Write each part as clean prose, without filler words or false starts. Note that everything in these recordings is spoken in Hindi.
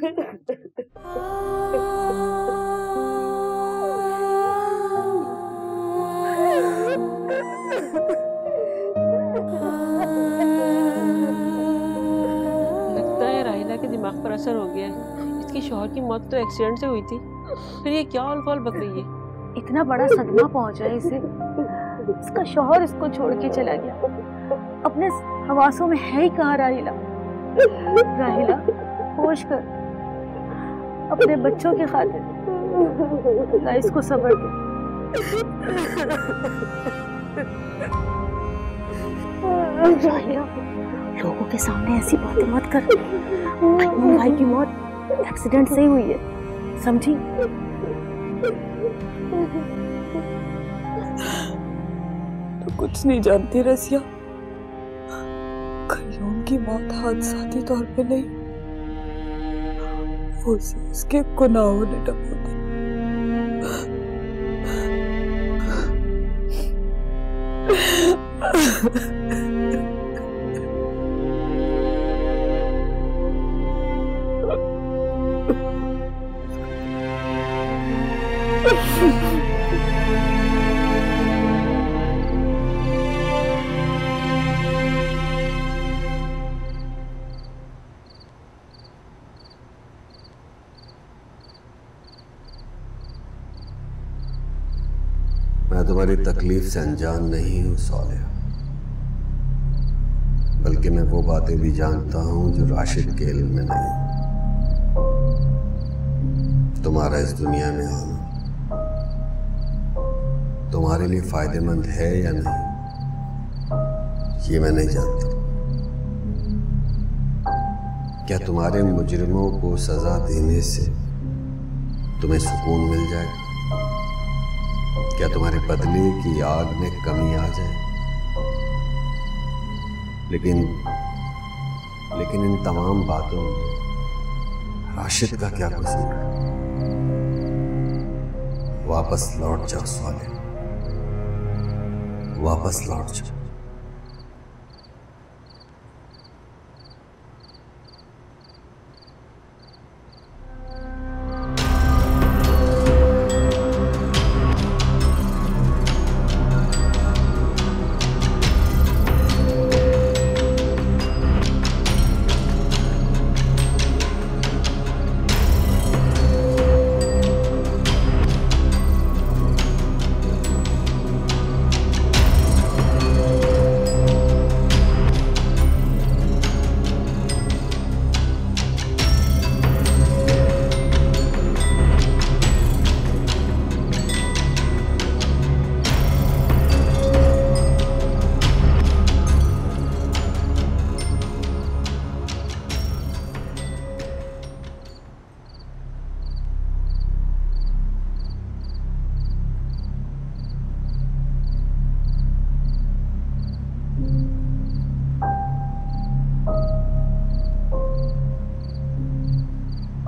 लगता है राहिला के दिमाग पर असर हो गया है। इसकी शौहर की मौत तो एक्सीडेंट से हुई थी, फिर ये क्या औल-फौल बक रही है। इतना बड़ा सदमा पहुंचा है इसे, इसका शौहर इसको छोड़ के चला गया। अपने हवासों में है ही कहाँ राहिला। राहिला होश कर, अपने बच्चों की खातिर अल्लाह इसको सब्र दे। राहिला, लोगों के सामने ऐसी बातें मत कर। भाई की मौत एक्सीडेंट से ही हुई है, समझी? तो कुछ नहीं जानती रसिया। कयूम की मौत हादसाती तौर पे नहीं, वो उसके गुनाहों ने डबो दी। मैं तुम्हारी तकलीफ से अनजान नहीं हूं सौलिया, बल्कि मैं वो बातें भी जानता हूं जो राशिद के इल्म में नहीं। तुम्हारा इस दुनिया में आना तुम्हारे लिए फायदेमंद है या नहीं, ये मैं नहीं जानता। क्या तुम्हारे मुजरिमों को सजा देने से तुम्हें सुकून मिल जाएगा? क्या तुम्हारे बदले की आग में कमी आ जाए? लेकिन इन तमाम बातों में राशिद का क्या कसूर है? वापस लौट जाओ सौलिया, वापस लौट जाओ।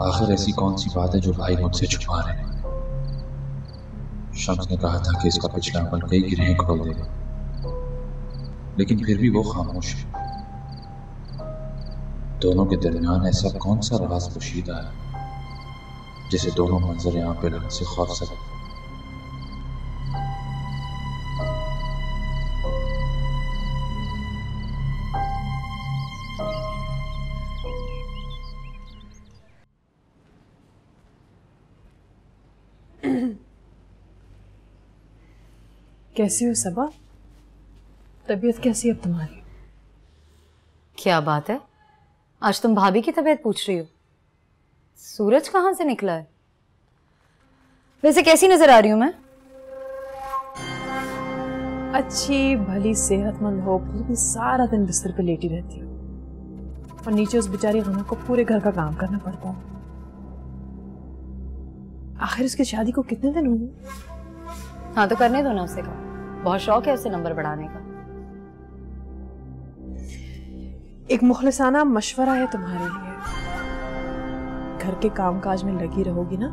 आखिर ऐसी कौन सी बात है जो भाई मुझसे छुपा रहे हैं? शम्स ने कहा था कि इसका पिछला अमल कई गिरहें खोल देगा, लेकिन फिर भी वो खामोश है। दोनों के दरमियान ऐसा कौन सा राज पोशीदा है जिसे दोनों मंजर यहाँ पे लगने से खौफ सकते? कैसी हो सबा? तबीयत कैसी है अब तुम्हारी? क्या बात है, आज तुम भाभी की तबीयत पूछ रही हो? सूरज कहाँ से निकला है? वैसे कैसी नजर आ रही हूं मैं? अच्छी भली सेहतमंद हो, लेकिन सारा दिन बिस्तर पे लेटी रहती हो और नीचे उस बेचारी गना को पूरे घर का काम करना पड़ता है। आखिर उसकी शादी को कितने दिन हुए? हाँ तो करने दो ना उसे, का बहुत शौक है उसे नंबर बढ़ाने का। एक मुखलिसाना मशवरा है तुम्हारे लिए, घर के कामकाज में लगी रहोगी ना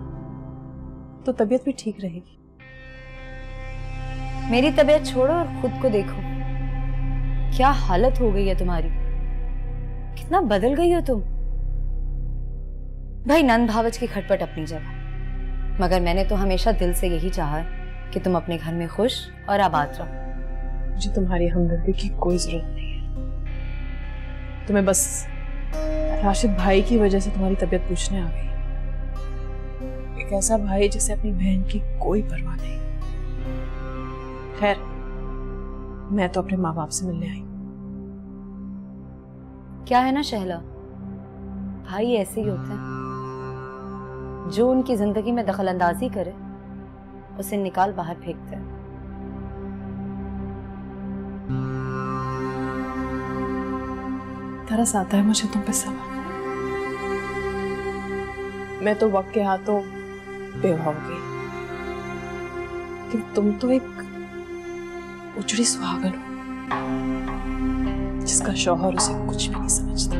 तो तबीयत भी ठीक रहेगी। मेरी तबीयत छोड़ो और खुद को देखो, क्या हालत हो गई है तुम्हारी, कितना बदल गई हो तुम। भाई नंद भावच की खटपट अपनी जगह, मगर मैंने तो हमेशा दिल से यही चाहा है कि तुम अपने घर में खुश और आबाद रहो। मुझे तुम्हारी हमदर्दी की कोई जरूरत नहीं है। तुम्हें बस राशिद भाई की वजह से तुम्हारी तबीयत पूछने आ गई। एक ऐसा भाई जिसे अपनी बहन की कोई परवाह नहीं। खैर, मैं तो अपने माँ बाप से मिलने आई। क्या है ना शहला, भाई ऐसे ही होते हैं, जो उनकी जिंदगी में दखल अंदाजी करे उसे निकाल बाहर फेंकते हैं। तरस आता है मुझे तुम पे समा। मैं तो वक्त के हाथों बेवा हो गई, लेकिन तुम तो एक उजड़ी सुहागन हो जिसका शौहर उसे कुछ भी नहीं समझता।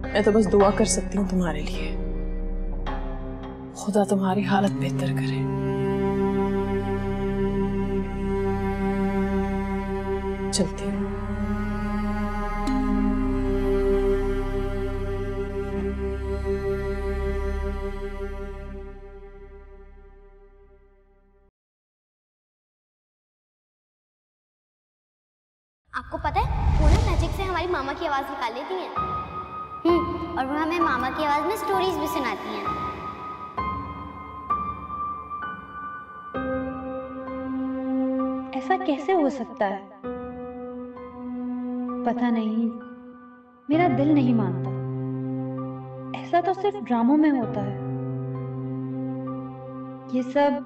मैं तो बस दुआ कर सकती हूँ तुम्हारे लिए, खुदा तुम्हारी हालत बेहतर करे। चलती हूँ। आपको पता है वो ना मैजिक से हमारी मामा की आवाज निकाल लेती हैं। और वो हमें मामा की आवाज में स्टोरीज भी सुनाती हैं। ऐसा कैसे हो सकता है? पता नहीं, मेरा दिल नहीं मानता। ऐसा तो सिर्फ ड्रामों में होता है। ये सब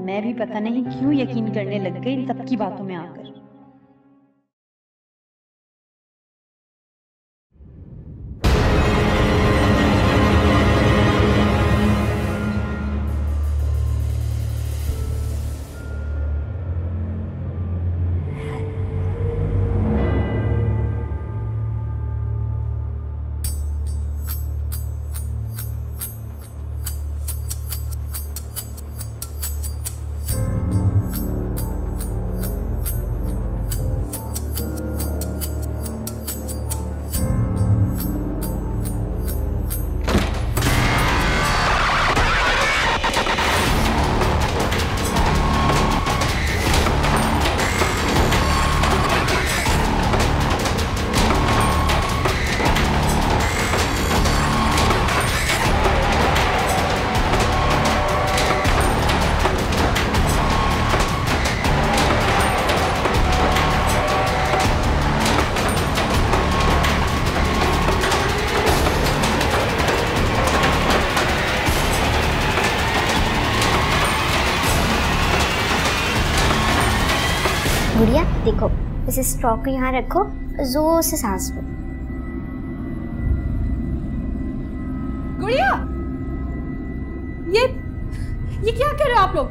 मैं भी पता नहीं क्यों यकीन करने लग गई इन सबकी बातों में आकर। गुड़िया देखो, इस स्ट्रॉ को यहाँ रखो, जोर से सांस लो। गुड़िया, ये क्या कर रहे हो आप लोग?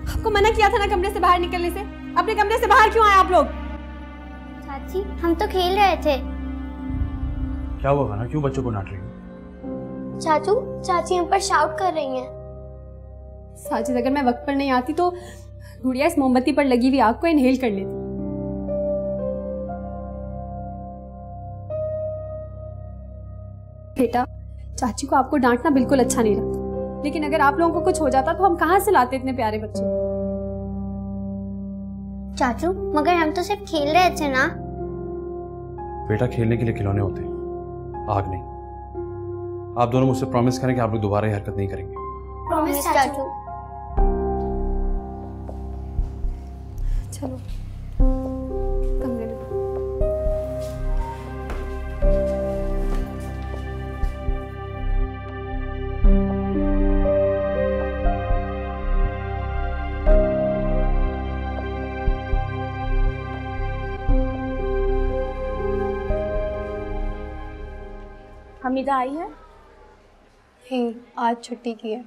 आपको मना किया था ना कमरे से बाहर निकलने से। अपने कमरे से बाहर क्यों आए आप लोग? चाची, हम तो खेल रहे थे। क्या हुआ खाना, क्यों बच्चों को डांट रही हो? चाचू, चाची हम पर शाउट कर रही हैं। साजिद, अगर मैं वक्त पर नहीं आती तो गुड़िया इस मोमबत्ती पर लगी हुई आग को इनहेल कर लेती। बेटा, चाची को आपको डांटना बिल्कुल अच्छा नहीं लगता, लेकिन अगर आप लोगों को कुछ हो जाता तो हम कहाँ से लाते इतने प्यारे बच्चे? चाचू, मगर हम तो सिर्फ खेल रहे थे ना। बेटा, खेलने के लिए खिलौने होते हैं, आग नहीं। आप दोनों मुझसे प्रॉमिस करें कि आप लोग दोबारा ये हरकत नहीं करेंगे। प्रॉमिस चाचू। चलो कमरे में। हमीदा आई है? आज छुट्टी की है।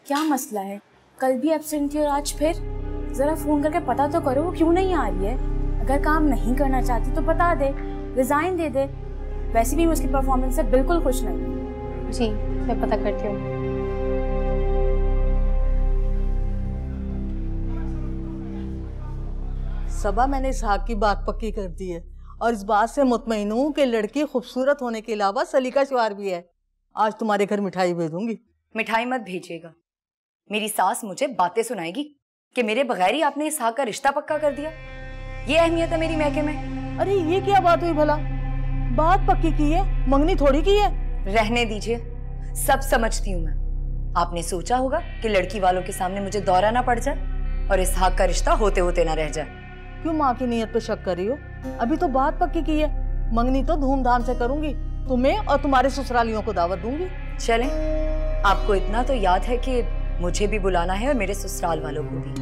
क्या मसला है? कल भी एब्सेंट थी और आज फिर? जरा फोन करके पता तो करो वो क्यों नहीं आ रही है। अगर काम नहीं करना चाहती तो बता दे, रिजाइन दे दे। वैसे भी मैं उसकी परफॉर्मेंस से बिल्कुल खुश नहीं। जी, मैं पता करती हूँ। सबा, मैंने इसहाक की बात पक्की कर दी है और इस बात से मुतमईन हूँ कि लड़की खूबसूरत होने के अलावा सलीका शुमार भी है। आज तुम्हारे घर मिठाई भेजूंगी। मिठाई मत भेजिएगा, मेरी सास मुझे बातें सुनाएगी कि मेरे बगैर ही आपने इसहाक का रिश्ता पक्का कर दिया। ये अहमियत है मेरी महके में। अरे ये क्या बात हुई भला? बात पक्की की है, मंगनी थोड़ी की है। रहने दीजिए, सब समझती हूँ मैं। आपने सोचा होगा कि लड़की वालों के सामने मुझे दौरा ना पड़ जाए और इसहाक का रिश्ता होते होते ना रह जाए। क्यों माँ की नीयत पे शक कर रही हो? अभी तो बात पक्की की है, मंगनी तो धूमधाम से करूंगी, तुम्हें और तुम्हारे ससुरालियों को दावत दूंगी। चलें, आपको इतना तो याद है कि मुझे भी बुलाना है और मेरे ससुराल वालों को भी।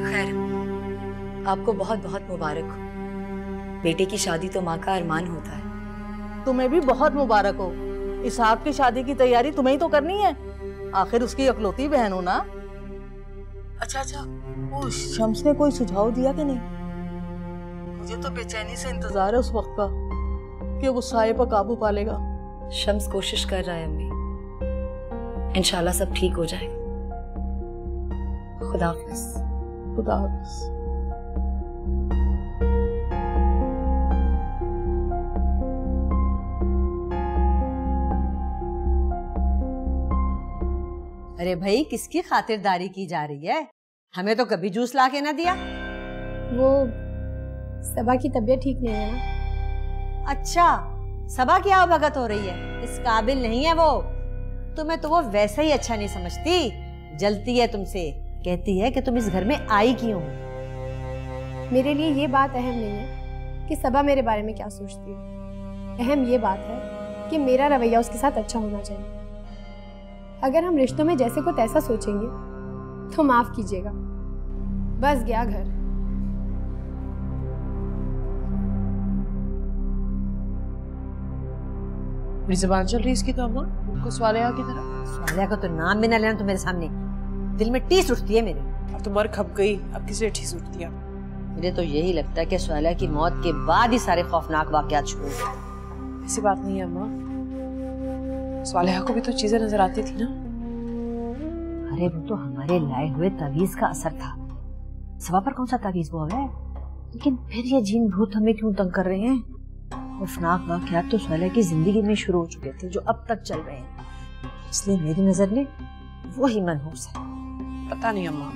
खैर, आपको बहुत बहुत मुबारक हो। बेटे की शादी तो माँ का अरमान होता है। तुम्हें भी बहुत मुबारक हो। इसहाक की शादी की तैयारी तुम्हें ही तो करनी है, आखिर उसकी इकलौती बहन हो ना। अच्छा, वो शम्स ने कोई सुझाव दिया कि नहीं? मुझे तो बेचैनी से इंतजार है उस वक्त का कि वो साये पर काबू पा लेगा। शम्स कोशिश कर रहा है अम्मी, इंशाल्लाह सब ठीक हो जाए। खुदा हाफिज। खुदा हाफिज। अरे भाई, किसकी खातिरदारी की जा रही है? हमें तो कभी जूस ला के ना दिया। वो सबा की तबीयत ठीक नहीं है ना। अच्छा, सबा की आओ भगत हो रही है, इस काबिल नहीं है वो। तुम्हें तो वो वैसे ही अच्छा नहीं समझती, जलती है तुमसे, कहती है कि तुम इस घर में आई क्यों हो। मेरे लिए ये बात अहम नहीं है कि सबा मेरे बारे में क्या सोचती है। अहम ये बात है कि मेरा रवैया उसके साथ अच्छा होना चाहिए। अगर हम रिश्तों में जैसे को तैसा सोचेंगे तो माफ कीजिएगा, बस गया घर। मेरी जुबान चल रही इसकी तो अम्मा, को स्वालिया की तरह। स्वालिया का तो नाम भी ना लेना तो मेरे सामने, दिल में टीस उठती है मेरे। अब तो मर खप गई, अब किसे ठीस उठती है? मुझे तो यही लगता है कि स्वालिया की मौत के बाद ही सारे खौफनाक वाकयात शुरू हुए। ऐसी बात नहीं है अम्मा, स्वालिहा को भी तो चीजें नजर आती थी ना। अरे वो तो हमारे लाए हुए तावीज का असर था। सबा पर कौन सा तावीज वो है? लेकिन फिर ये जीन भूत हमें क्यों तंग कर रहे हैं? खौफनाक वाकयात तो स्वालिहा की जिंदगी में शुरू हो चुके थे, जो अब तक चल रहे हैं। इसलिए मेरी नजर में वो ही मनहूस है। पता नहीं अम्मा,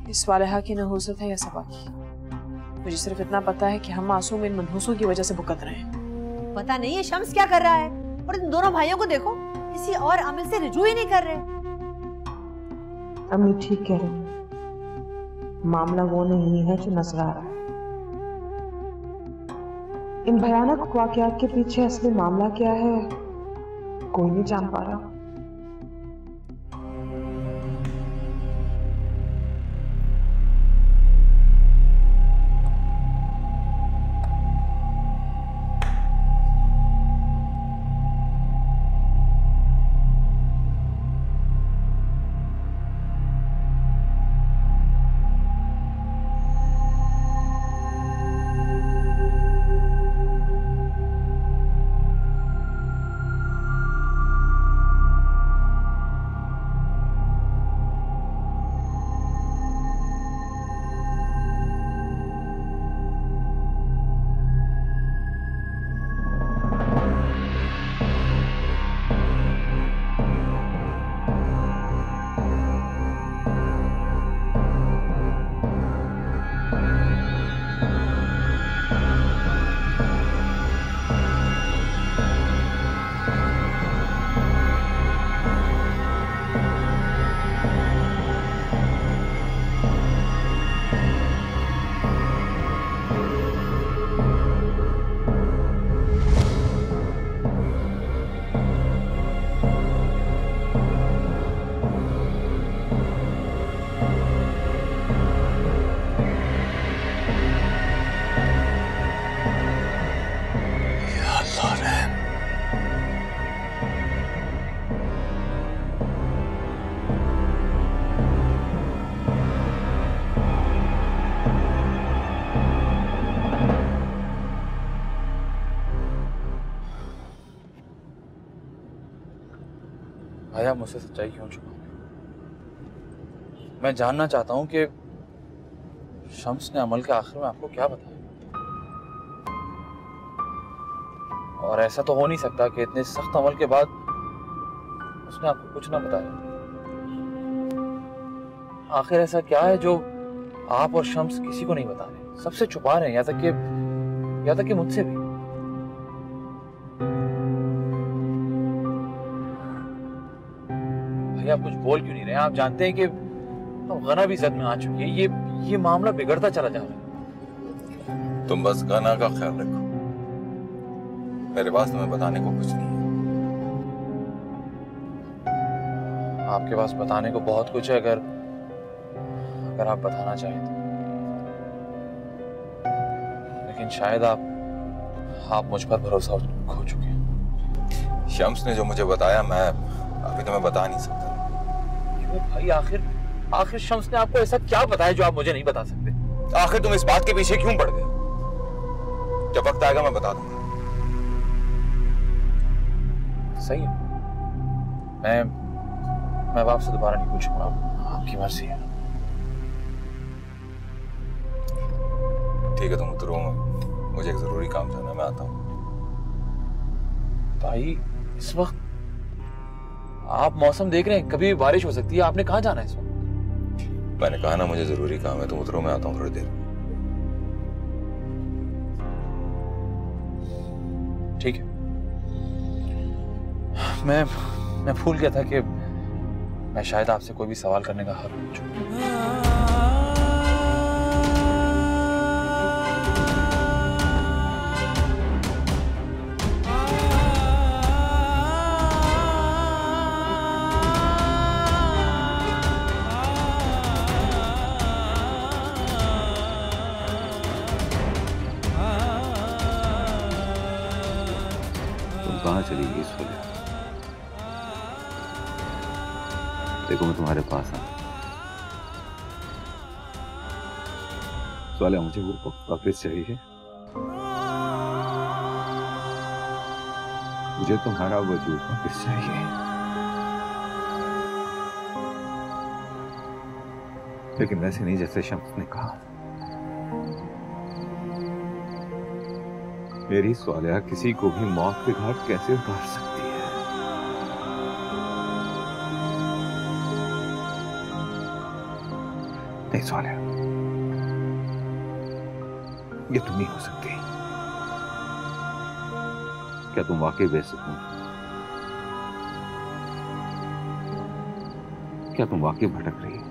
ये स्वालिहा की नहूसत है या सबा की। मुझे सिर्फ इतना पता है कि हम मासूम इन मनहूसों की वजह से भुगत रहे हैं। पता नहीं है शम्स क्या कर रहा है, और इन दोनों भाइयों को देखो, किसी और अमल से रुजू ही नहीं कर रहे। अम्मी ठीक कह रही है, मामला वो नहीं है जो नजर आ रहा है। इन भयानक वाकयात के पीछे असली मामला क्या है कोई नहीं जान पा रहा। भाई आप मुझसे सच्चाई क्यों छुपाओगे? मैं जानना चाहता हूँ कि शम्स ने अमल के आखिर में आपको क्या बताया। और ऐसा तो हो नहीं सकता कि इतने सख्त अमल के बाद उसने आपको कुछ ना बताया। आखिर ऐसा क्या है जो आप और शम्स किसी को नहीं बता रहे, सबसे छुपा रहे हैं, यहाँ तक कि मुझसे भी। भाई आप कुछ बोल क्यों नहीं रहे? आप जानते हैं कि गना भी जद में आ चुकी है, ये मामला बिगड़ता चला जा रहा है। तुम बस गना का ख्याल रखो, मेरे पास तुम्हें बताने को कुछ नहीं है। आपके पास बताने को बहुत कुछ है, अगर आप बताना चाहें तो। लेकिन शायद आप मुझ पर भरोसा खो चुके हैं। शम्स ने जो मुझे बताया मैं अभी तुम्हें बता नहीं सकता। क्यों भाई? आखिर शम्स ने आपको ऐसा क्या बताया जो आप मुझे नहीं बता सकते? आखिर तुम इस बात के पीछे क्यों पड़ गए? जब वक्त आएगा मैं बता दूंगा। सही है, मैं अब आपसे दोबारा नहीं पूछूंगा, आपकी मर्जी है। ठीक है, तुम उतरो, मुझे एक जरूरी काम जाना, मैं आता हूँ। भाई इस वक्त आप मौसम देख रहे हैं, कभी भी बारिश हो सकती है, आपने कहाँ जाना है इस वक्त? मैंने कहा ना मुझे जरूरी काम है, तुम उतरो, मैं आता हूँ थोड़ी देर। ठीक है। मैं भूल गया था कि मैं शायद आपसे कोई भी सवाल करने का हक पूछूं। कहाँ चली गई सोले? देखो मैं तुम्हारे पास हूं। सोले मुझे वो वापस चाहिए, मुझे तुम्हारा वजूद वापस चाहिए। लेकिन वैसे नहीं जैसे शम्स ने कहा। मेरी सोलिया किसी को भी मौत के घाट कैसे उतार सकती है? नहीं सोलिया, ये तुम नहीं हो सकती। क्या तुम वाकई बेसुकून? क्या तुम वाकई भटक रही हो?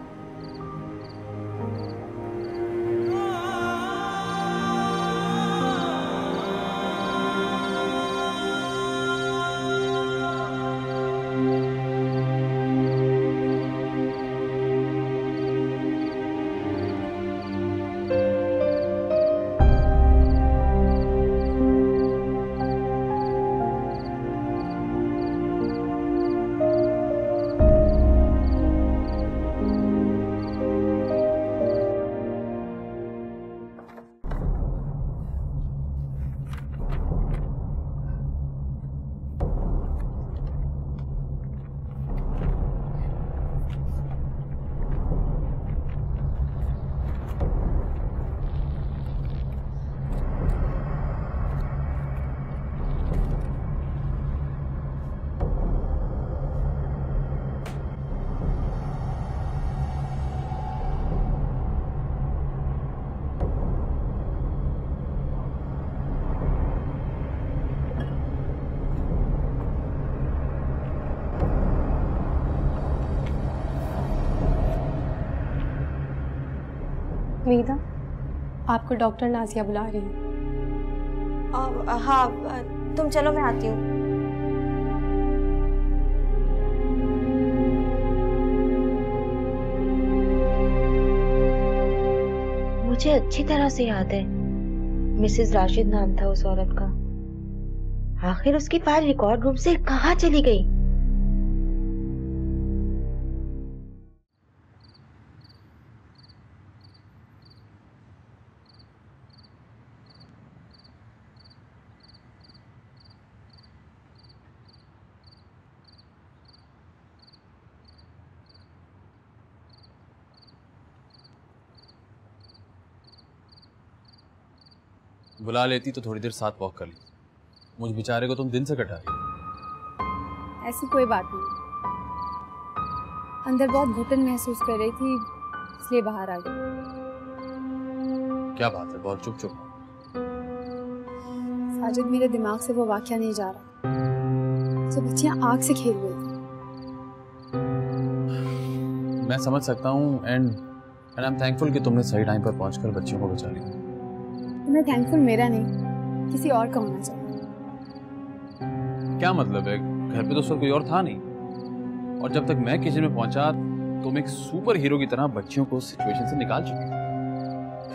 वेदा, आपको डॉक्टर नाजिया बुला रही है। हाँ, तुम चलो, मैं आती हूँ। मुझे अच्छी तरह से याद है, मिसेस राशिद नाम था उस औरत का। आखिर उसकी फाइल रिकॉर्ड रूम से कहाँ चली गई? बुला लेती तो थोड़ी देर साथ वॉक कर ली। मुझ बेचारे को तुम दिन से कटा रही हो। ऐसी कोई बात नहीं, अंदर बहुत घुटन महसूस कर रही थी इसलिए बाहर आ गई। क्या बात है, बहुत चुप चुप। साजिद, मेरे दिमाग से वो वाकया नहीं जा रहा जब बच्चियां आग से खेल रही थी। मैं समझ सकता हूँ एंड आई एम थैंकफुल कि तुमने सही टाइम पर पहुंचकर बच्चियों को बचा लिया। तुम्हें थैंकफुल मेरा नहीं, किसी और का होना चाहिए। क्या मतलब है? घर पे तो उस वक्त कोई और था नहीं, और जब तक मैं किचन में पहुंचा तुम एक सुपर हीरो की तरह बच्चियों को सिचुएशन से निकाल चुकी।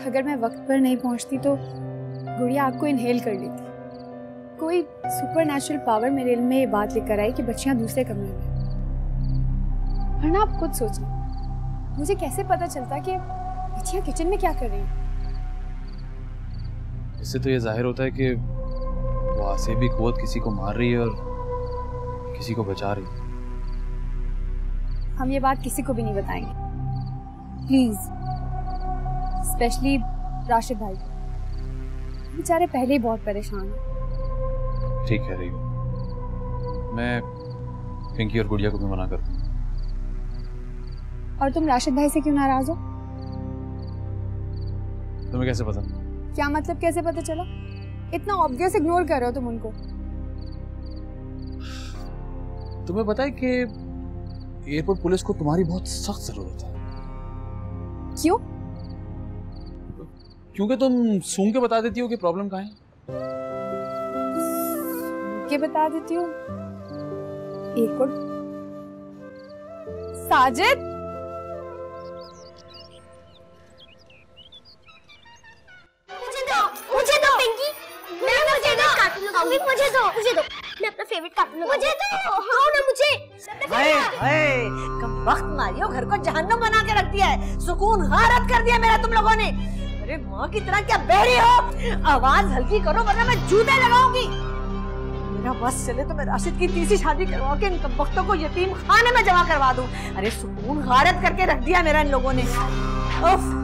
अगर मैं वक्त पर नहीं पहुंचती तो गुड़िया आपको इनहेल कर लेती। कोई सुपरनैचुरल पावर मेरे इल्म में ये बात लेकर आई कि बच्चियां दूसरे कमरे में। वरना आप खुद सोचिए, मुझे कैसे पता चलता कि बच्चियां किचन में क्या कर रही हैं? इससे तो ये जाहिर होता है कि वो आसेबी कुव्वत किसी को मार रही है और किसी को बचा रही है। हम ये बात किसी को भी नहीं बताएंगे, प्लीज, स्पेशली राशिद भाई। बेचारे पहले ही बहुत परेशान हैं। ठीक कह रही हो, मैं पिंकी और गुड़िया को भी मना कर दूं। और तुम राशिद भाई से क्यों नाराज हो? तुम्हें कैसे पता? क्या मतलब कैसे पता चला? इतना ऑब्वियस इग्नोर कर रहे हो तुम उनको। तुम्हें पता है कि एयरपोर्ट पुलिस को तुम्हारी बहुत सख्त जरूरत है। क्यों? क्योंकि तुम सूंघ के बता देती हो कि प्रॉब्लम कहाँ है। के बता देती हूँ एयरपोर्ट। साजिद, मुझे दो पिंकी, मैं मुझे दो कार्टून लगाऊंगी। मुझे दो मैं अपना फेवरेट कार्टून लगाऊंगी। मुझे दो, हाँ ना मुझे। हाय हाय, कब वक्त मारियो, घर को जहन्नुम बना के रख दिया है, सुकून गारत कर दिया मेरा तुम लोगों ने। अरे माँ की तरह क्या बहरी हो? आवाज हल्की करो वरना मैं जूते लगाऊंगी। मेरा बस चले तो मैं राशिद की तीसरी शादी करवा के इन कमबख्तों को यतीम खाने में जमा करवा दूं। अरे सुकून गारत करके रख दिया मेरा इन लोगों ने। उफ।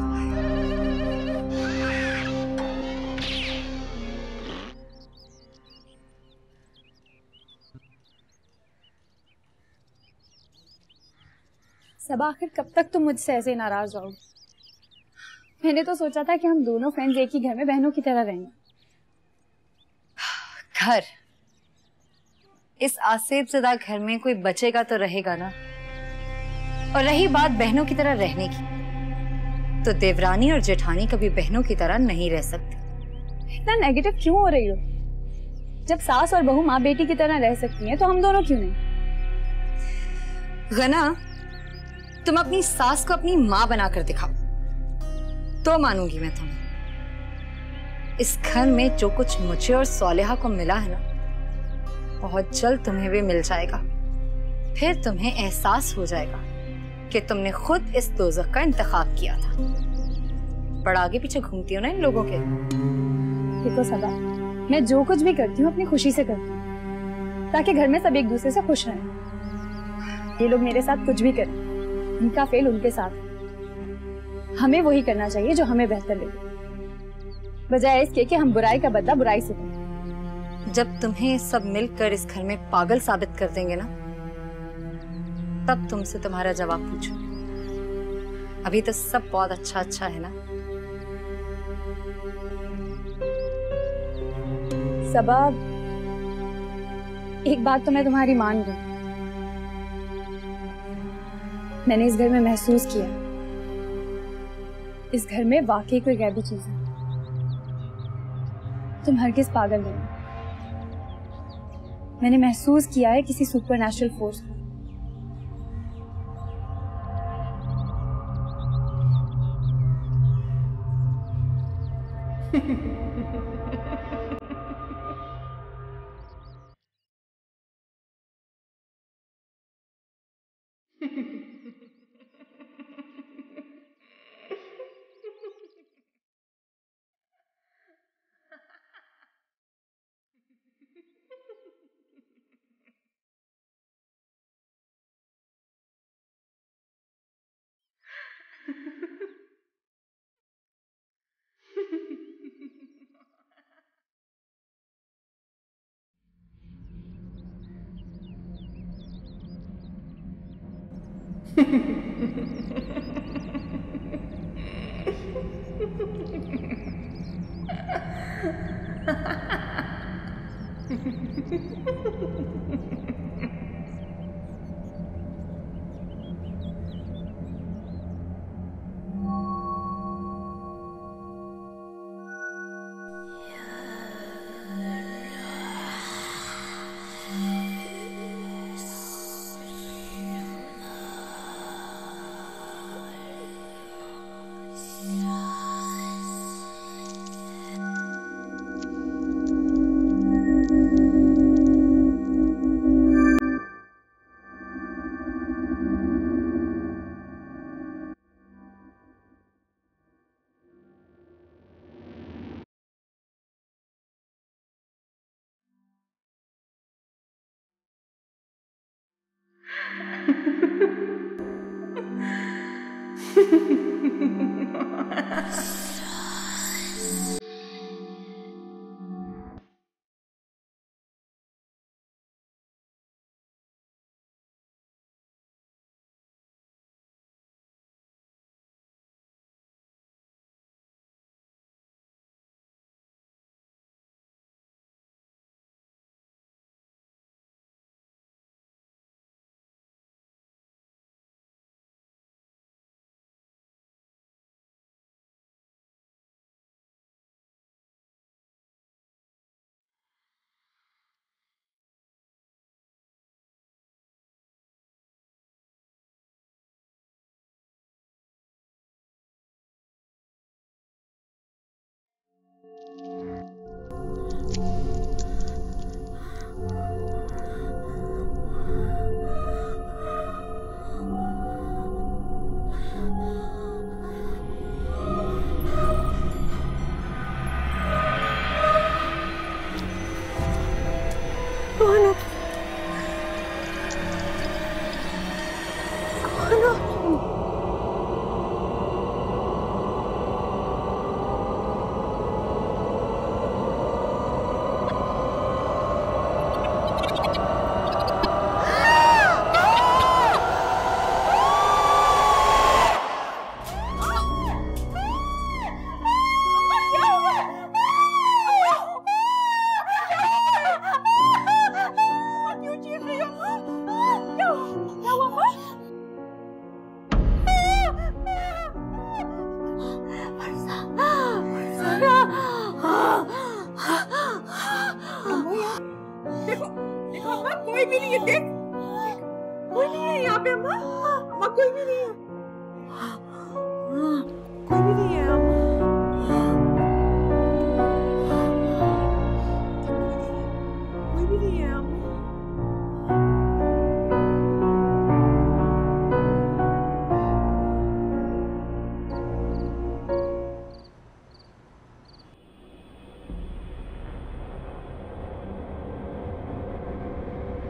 सब आखिर कब तक तुम मुझसे ऐसे नाराज रहोगे? मैंने तो सोचा था कि हम दोनों फ्रेंड्स एक ही घर में बहनों की तरह रहेंगे। घर, इस आसेब ज़दा घर में कोई बचेगा तो रहेगा ना। और रही बात बहनों की तरह रहने की, तो देवरानी और जेठानी कभी बहनों की तरह नहीं रह सकती। इतना नेगेटिव क्यों हो रही हो? जब सास और बहू माँ बेटी की तरह रह सकती हैं तो हम दोनों क्यों नहीं? गना, तुम अपनी सास को अपनी माँ बनाकर दिखाओ तो मानूंगी मैं तुम्हें। इस घर में जो कुछ मुझे और सोलेहा को मिला है ना, बहुत जल्द तुम्हें भी मिल जाएगा। फिर तुम्हें एहसास हो जाएगा कि तुमने खुद इस दोज़ख का इंतखाब किया था। बड़ा आगे पीछे घूमती हो ना इन लोगों के। देखो सदा, मैं जो कुछ भी करती हूँ अपनी खुशी से करती हूँ, ताकि घर में सब एक दूसरे से खुश रहें। ये लोग मेरे साथ कुछ भी करें, उनका फेल उनके साथ। हमें वही करना चाहिए जो हमें बेहतर लगे, बजाय इसके कि हम बुराई का बदला बुराई से लें। जब तुम्हें सब मिलकर इस घर में पागल साबित कर देंगे ना, तब तुमसे तुम्हारा जवाब पूछो। अभी तो सब बहुत अच्छा अच्छा है ना। सबा, एक बात तो मैं तुम्हारी मान गई। मैंने इस घर में महसूस किया, इस घर में वाकई कोई गैबी चीज है। तुम हरगिज़ पागल नहीं। मैंने महसूस किया है किसी सुपरनैचुरल फोर्स को।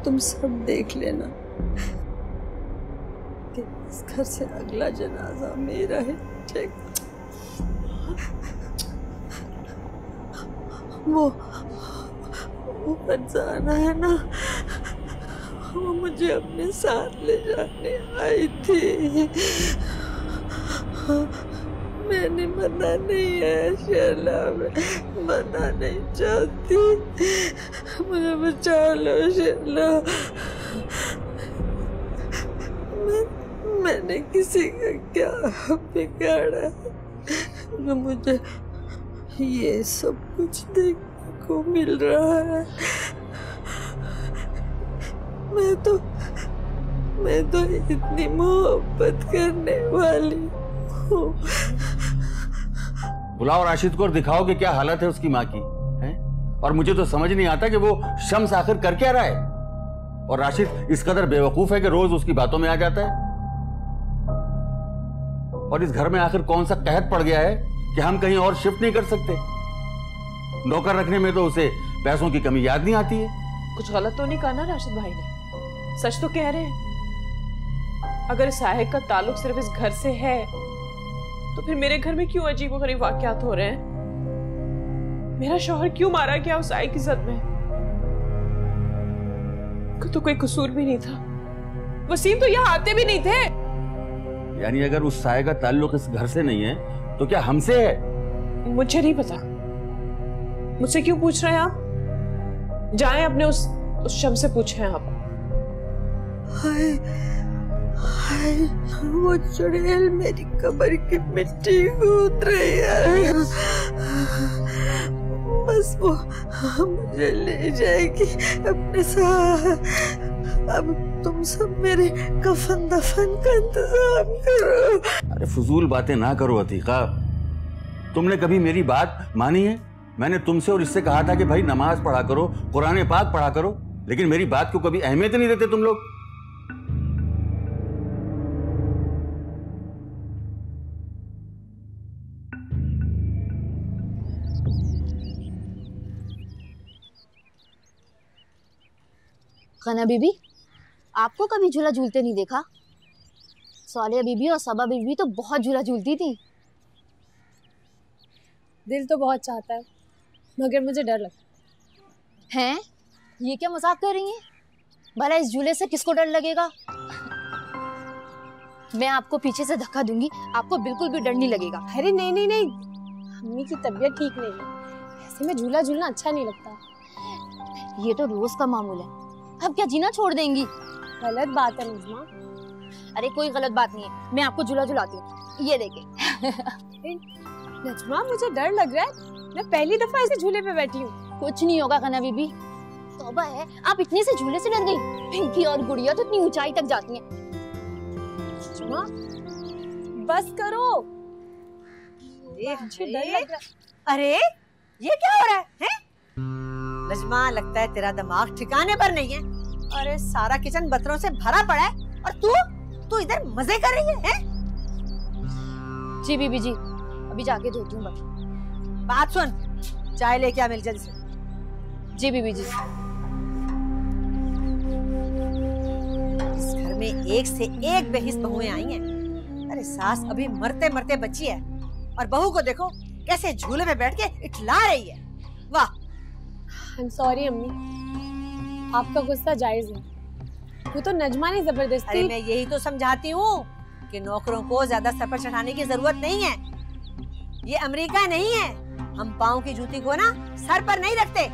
तुम सब देख लेना कि इस घर से अगला जनाजा मेरा है, ठीक? वो फरजाना है ना, वो मुझे अपने साथ ले जाने आई थी। मैंने मना नहीं है शैला, मैं मना नहीं चाहती, मुझे बचा लो शैला। मैंने किसी का क्या बिगाड़ा है, मुझे ये सब कुछ देखने को मिल रहा है। मैं तो इतनी मोहब्बत करने वाली हूँ। बुलाओ राशिद को और दिखाओ कि क्या हालत है उसकी माँ की, है? और मुझे तो समझ नहीं आता कि वो शम्स आखिर कर क्या रहा है। और राशिद इस कदर बेवकूफ है कि रोज उसकी बातों में आ जाता है। और इस घर में आखिर कौन सा कहत पड़ गया है कि हम कहीं और शिफ्ट नहीं कर सकते? नौकर रखने में तो उसे पैसों की कमी याद नहीं आती है। कुछ गलत तो नहीं कहा ना राशिद भाई ने? सच तो कह रहे हैं। अगर साहिब का ताल्लुक सिर्फ इस घर से है तो फिर मेरे घर में क्यों अजीबोगरीब वाकयात हो रहे हैं? मेरा शौहर क्यों मारा गया उस आई की जद में? तो कोई कसूर भी नहीं था। वसीम तो यहाँ आते भी नहीं थे। यानी अगर उस साये का ताल्लुक इस घर से नहीं है तो क्या हमसे है? मुझे नहीं पता, मुझसे क्यों पूछ रहे हैं आप? जाएं अपने उस शम्स से पूछें आप। हाय हाय, वो चुड़ैल मेरी कब्र की मिट्टी कूद रही है। बस वो मुझे ले जाएगी अपने साथ। अब तुम सब मेरे कफन दफन का इंतजाम करो। अरे फजूल बातें ना करो अतीका, तुमने कभी मेरी बात मानी है? मैंने तुमसे और इससे कहा था कि भाई नमाज पढ़ा करो, कुरान पाक पढ़ा करो, लेकिन मेरी बात को कभी अहमियत नहीं देते तुम लोग। खना बीबी, आपको कभी झूला झूलते नहीं देखा? सालिया बीबी और सबा बीबी तो बहुत झूला झूलती थी। दिल तो बहुत चाहता है मगर मुझे डर लगता है। ये क्या मजाक कर रही हैं? भला इस झूले से किसको डर लगेगा? मैं आपको पीछे से धक्का दूंगी, आपको बिल्कुल भी डर नहीं लगेगा। अरे नहीं नहीं नहीं, अम्मी की तबीयत ठीक नहीं है, ऐसे में झूला झूलना अच्छा नहीं लगता। ये तो रोज का मामूल है, अब क्या जीना छोड़ देंगी? गलत बात है नजमा। अरे कोई गलत बात नहीं है, मैं आपको झूला झुलाती हूँ, ये देखे। नजमा मुझे डर लग रहा है, मैं पहली दफा ऐसे झूले पे बैठी हूँ। कुछ नहीं होगा खना बीबी, तौबा है, आप इतने से झूले से डर गई? पिंकी और गुड़िया तो इतनी ऊंचाई तक जाती हैं। नजमा बस करो, मुझे डर लग रहा है। अरे ये क्या हो रहा है? नजमा लगता है तेरा दिमाग ठिकाने पर नहीं है। अरे सारा किचन बर्तनों से भरा पड़ा है और तू इधर मजे कर रही है? जी बीबी जी, अभी जाके धोती हूँ बर्तन। बात सुन, चाय लेके आ मिल जल्दी से। जी बीबी जी। इस घर में एक से एक बेहिस बहुएं आई हैं। अरे सास अभी मरते मरते बची है और बहू को देखो कैसे झूले में बैठ के इठला रही है। वाह। आई एम सॉरी अम्मी, आपका गुस्सा जायज है, वो तो नजमा ने जबरदस्ती। अरे मैं यही तो समझाती हूँ कि नौकरों को ज्यादा सर पर चढ़ाने की जरूरत नहीं है। ये अमेरिका नहीं है, हम पाँव की जूती को ना सर पर नहीं रखते।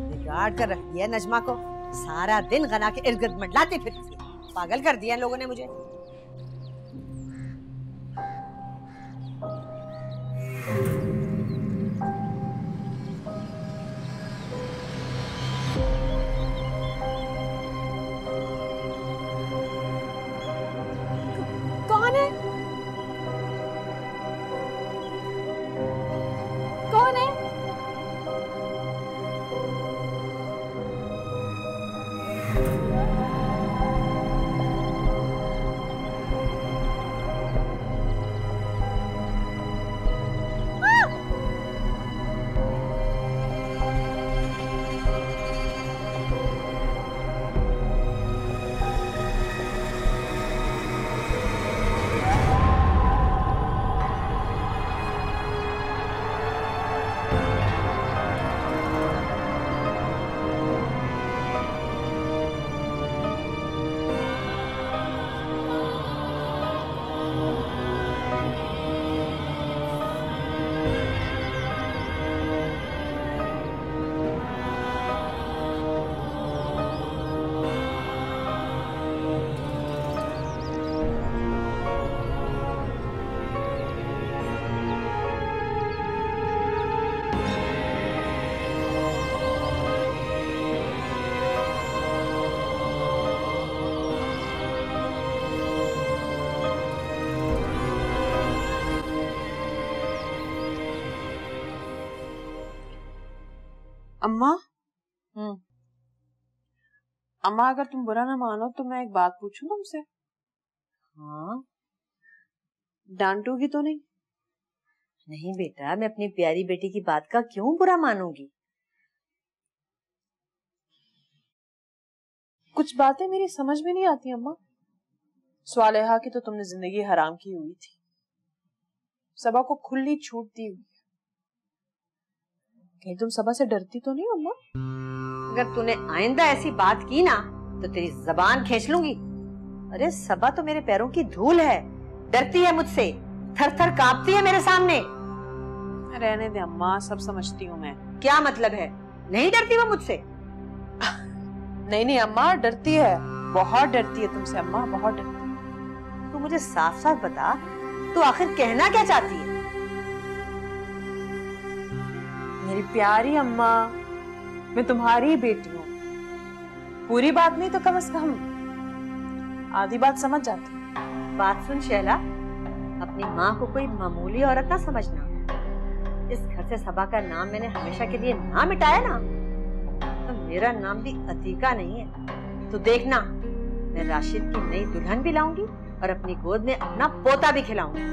बिगाड़ कर रख दिया नजमा को, सारा दिन गना के इर्द गिर्द मंडलाती फिरती है। पागल कर दिया लोगों ने मुझे। कौन है? कौन है? अम्मा, अम्मा अगर तुम बुरा ना मानो तो मैं एक बात पूछूं तुमसे? हाँ। डांटोगी तो नहीं? नहीं बेटा, मैं अपनी प्यारी बेटी की बात का क्यों बुरा मानूंगी? कुछ बातें मेरी समझ में नहीं आती अम्मा। स्वालेहा की तो तुमने जिंदगी हराम की हुई थी, सबा को खुली छूट दी हुई। कहीं तुम सबा से डरती तो नहीं अम्मा? अगर तूने आइंदा ऐसी बात की ना तो तेरी जबान खींच लूंगी। अरे सबा तो मेरे पैरों की धूल है, डरती है मुझसे, थर थर कांपती है मेरे सामने। रहने दे अम्मा, सब समझती हूँ मैं। क्या मतलब है? नहीं डरती वो मुझसे? नहीं नहीं अम्मा, डरती है, बहुत डरती है तुमसे अम्मा, बहुत डरती है। तू मुझे साफ साफ बता, तू आखिर कहना क्या चाहती है? मेरी प्यारी अम्मा, मैं तुम्हारी ही बेटी हूँ, पूरी बात नहीं तो कम से कम आधी बात समझ जाती। बात सुन शैला, अपनी माँ को कोई मामूली औरत ना समझना। इस घर से सबा का नाम मैंने हमेशा के लिए ना मिटाया ना, तो मेरा नाम भी अतीका नहीं है। तो देखना, मैं राशिद की नई दुल्हन भी लाऊंगी और अपनी गोद में अपना पोता भी खिलाऊंगी।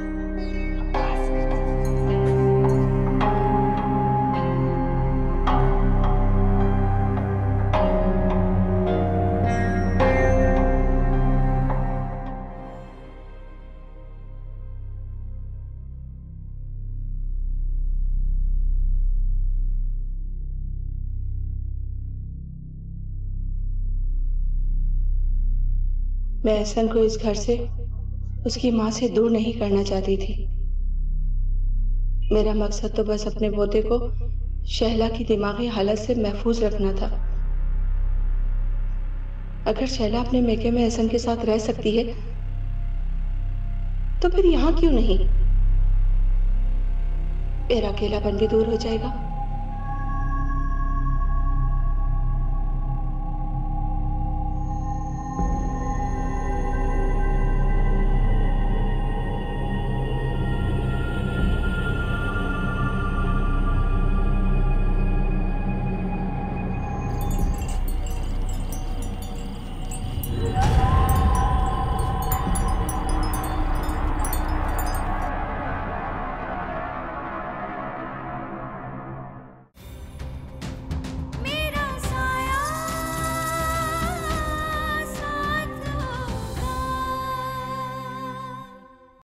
मैं एहसन को इस घर से, उसकी माँ से दूर नहीं करना चाहती थी। मेरा मकसद तो बस अपने पोते को शैला की दिमागी हालत से महफूज रखना था। अगर शैला अपने मेके में एहसन के साथ रह सकती है, तो फिर यहाँ क्यों नहीं? मेरा अकेलापन भी दूर हो जाएगा।